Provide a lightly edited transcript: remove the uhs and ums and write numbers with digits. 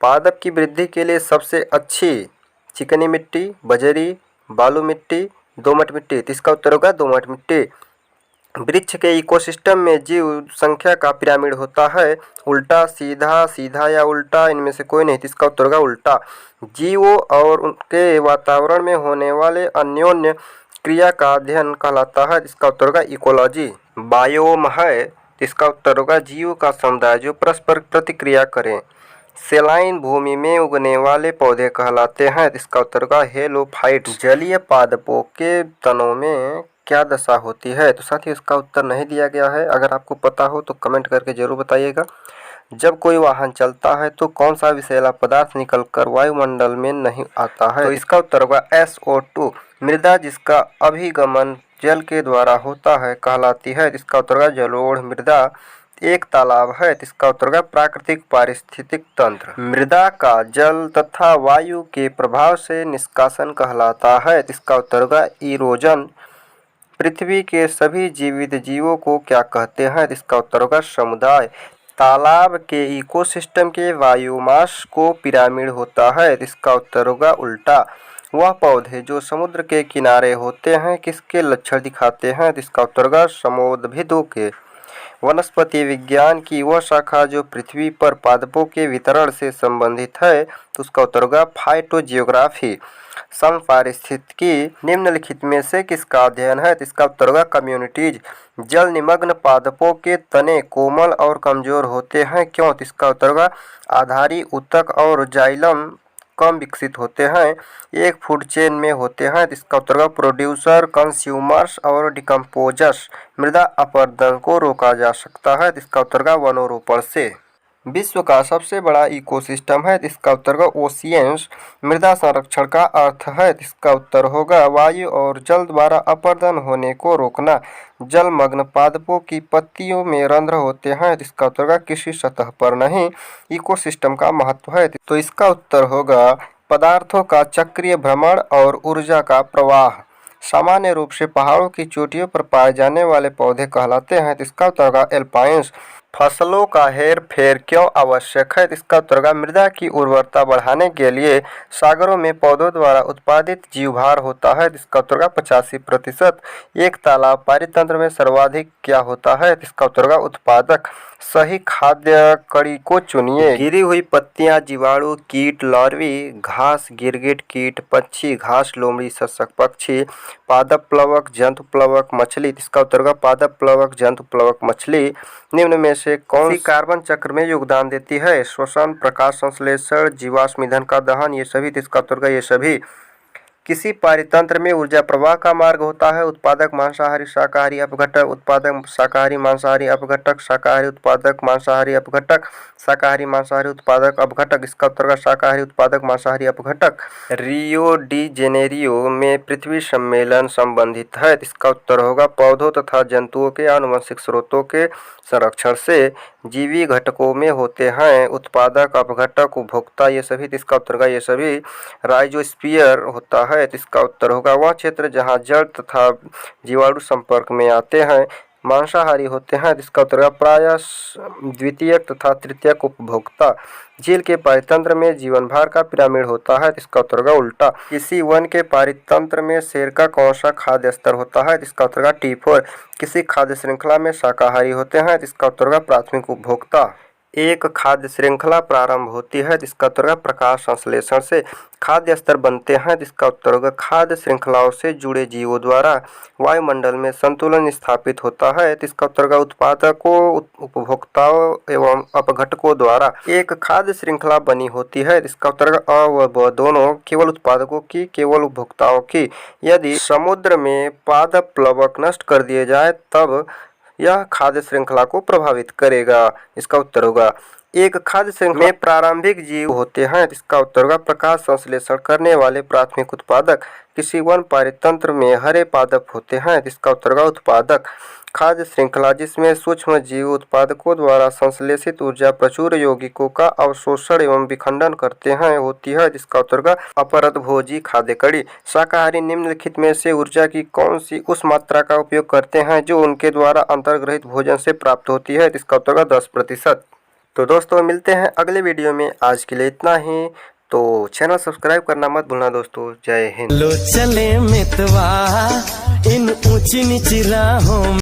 पादप की वृद्धि के लिए सबसे अच्छी चिकनी मिट्टी, बजरी, बालू मिट्टी, दोमट मिट्टी। तो इसका उत्तर होगा दोमट मिट्टी। वृक्ष के इकोसिस्टम में जीव संख्या का पिरामिड होता है। उल्टा, सीधा, सीधा या उल्टा, इनमें से कोई नहीं। तो इसका उत्तर होगा उल्टा। जीवों और उनके वातावरण में होने वाले अन्योन्य क्रिया का अध्ययन कहलाता है। इसका उत्तर होगा इकोलॉजी। बायोम है, तो इसका उत्तर होगा जीवों का समुदाय जो परस्पर प्रतिक्रिया करें। सेलाइन भूमि में उगने वाले पौधे कहलाते हैं। इसका उत्तर होगा हेलोफाइट। जलीय पादपों के तनों में क्या दशा होती है? तो साथियों इसका उत्तर नहीं दिया गया है। अगर आपको पता हो तो कमेंट करके जरूर बताइएगा। जब कोई वाहन चलता है तो कौन सा विषैला पदार्थ निकलकर वायुमंडल में नहीं आता है? तो इसका उत्तर होगा SO2। मृदा जिसका अभिगमन जल के द्वारा होता है कहलाती है। इसका उत्तर होगा जलोढ़ मृदा। एक तालाब है। इसका उत्तर होगा प्राकृतिक पारिस्थितिक तंत्र। मृदा का जल तथा वायु के प्रभाव से निष्कासन कहलाता है। इसका उत्तर होगा इरोजन। पृथ्वी के सभी जीवित जीवों को क्या कहते हैं? इसका उत्तर होगा समुदाय। तालाब के इकोसिस्टम के बायोमास को पिरामिड होता है। इसका उत्तर होगा उल्टा। वह पौधे जो समुद्र के किनारे होते हैं किसके लक्षण दिखाते हैं? इसका उत्तर होगा समोद्भिदों के। वनस्पति विज्ञान की वह शाखा जो पृथ्वी पर पादपों के वितरण से संबंधित है, तो उसका उत्तर होगा फाइटोजियोग्राफी। समपारिस्थितिकी निम्नलिखित में से किसका अध्ययन है? तो इसका उत्तर होगा कम्युनिटीज। जल निमग्न पादपों के तने कोमल और कमजोर होते हैं, क्यों? तो इसका उत्तर होगा आधारी ऊतक और जाइलम कम विकसित होते हैं, एक फूड चेन में होते हैं। इसका उत्तर होगा प्रोड्यूसर, कंज्यूमर्स और डिकम्पोजर्स। मृदा अपरदन को रोका जा सकता है। इसका उत्तर होगा वनोरोपण से। विश्व का सबसे बड़ा इकोसिस्टम है। इसका उत्तर होगा ओशियंस। मृदा संरक्षण का अर्थ है। इसका उत्तर होगा वायु और जल द्वारा अपरदन होने को रोकना। जलमग्न पादपों की पत्तियों में रंध्र होते हैं। इसका उत्तर होगा किसी सतह पर नहीं। इकोसिस्टम का महत्व है, तो इसका उत्तर होगा पदार्थों का चक्रीय भ्रमण और ऊर्जा का प्रवाह। सामान्य रूप से पहाड़ों की चोटियों पर पाए जाने वाले पौधे कहलाते हैं। इसका उत्तर होगा एल्पाइन्स। फसलों का हेर फेर क्यों आवश्यक है? इसका उत्तर होगा मृदा की उर्वरता बढ़ाने के लिए। सागरों में पौधों द्वारा उत्पादित जीवभार होता है। इसका उत्तर होगा 85%। एक तालाब पारितंत्र में सर्वाधिक क्या होता है? इसका उत्तर होगा उत्पादक। सही खाद्य कड़ी को चुनिए। गिरी हुई पत्तियां, जीवाणु, कीट, लार्वी, घास, गिरगिट कीट, पक्षी, घास, लोमड़ी, शशक पक्षी, पादप प्लवक, जंतु प्लवक, मछली। इसका उत्तर होगा पादप प्लवक, जंतु प्लवक, मछली। निम्न में से कौन सी कार्बन चक्र में योगदान देती है? श्वसन, प्रकाश संश्लेषण, जीवाश्म ईंधन का दहन, ये सभी। इसका उत्तर होगा ये सभी। किसी पारितंत्र में ऊर्जा प्रवाह का मार्ग होता है? उत्पादक, मांसाहारी, शाकाहारी, अपघटक। उत्पादक, शाकाहारी, मांसाहारी, अपघटक। शाकाहारी उत्पादक, मांसाहारी अपघटक। शाकाहारी, मांसाहारी उत्पादक, अपघटक। इसका उत्तर होगा शाकाहारी उत्पादक, मांसाहारी अपघटक। रियो डी जेनेरियो में पृथ्वी सम्मेलन संबंधित है। इसका उत्तर होगा पौधों तथा जंतुओं के आनुवंशिक स्रोतों के संरक्षण से। जीवी घटकों में होते हैं उत्पादक, अपघटक, उपभोक्ता, ये सभी। इसका उत्तर होगा ये सभी। राइजोस्फीयर होता है। इसका उत्तर होगा वह क्षेत्र जहां जड़ तथा जीवाणु संपर्क में आते हैं। मांसाहारी होते हैं। इसका उत्तर होगा प्रायः द्वितीयक तथा तृतीयक उपभोक्ता। झील के पारितंत्र में जीवन भार का पिरामिड होता है। इसका उत्तर होगा उल्टा। किसी वन के पारितंत्र में शेर का कौन सा खाद्य स्तर होता है? इसका उत्तर होगा T4। किसी खाद्य श्रृंखला में शाकाहारी होते हैं। इसका उत्तर होगा प्राथमिक उपभोक्ता। एक खाद्य श्रृंखला प्रारंभ होती है। इसका उत्तर होगा प्रकाश संश्लेषण से। खाद्य स्तर बनते हैं। इसका उत्तर होगा खाद्य श्रृंखलाओं से जुड़े जीवों द्वारा। वायुमंडल में संतुलन स्थापित होता है। इसका उत्तर होगा उत्पादकों, उपभोक्ताओं एवं अपघटकों द्वारा। एक खाद्य श्रृंखला बनी होती है। इसका उत्तर होगा अ व ब दोनों। केवल उत्पादकों की, केवल उपभोक्ताओं की। यदि समुद्र में पादप प्लवक नष्ट कर दिए जाए तब यह खाद्य श्रृंखला को प्रभावित करेगा। इसका उत्तर होगा एक खाद्य श्रृंखला में प्रारंभिक जीव होते हैं। इसका उत्तर होगा प्रकाश संश्लेषण करने वाले प्राथमिक उत्पादक। किसी वन पारितंत्र में हरे पादप होते हैं। इसका उत्तर होगा उत्पादक। खाद्य श्रृंखला जिसमें सूक्ष्म जीव उत्पादकों द्वारा संश्लेषित ऊर्जा प्रचुर यौगिकों का अवशोषण एवं विखंडन करते हैं होती है। जिसका उत्तर होगा अपरदभोजी खाद्य कड़ी। शाकाहारी निम्नलिखित में से ऊर्जा की कौन सी उस मात्रा का उपयोग करते हैं जो उनके द्वारा अंतर्ग्रहित भोजन से प्राप्त होती है? इसका उत्तर होगा 10%। तो दोस्तों मिलते हैं अगले वीडियो में, आज के लिए इतना ही। तो चैनल सब्सक्राइब करना मत भूलना दोस्तों। जय हिंद। लो चले मितवा इन ऊंची नीची राहों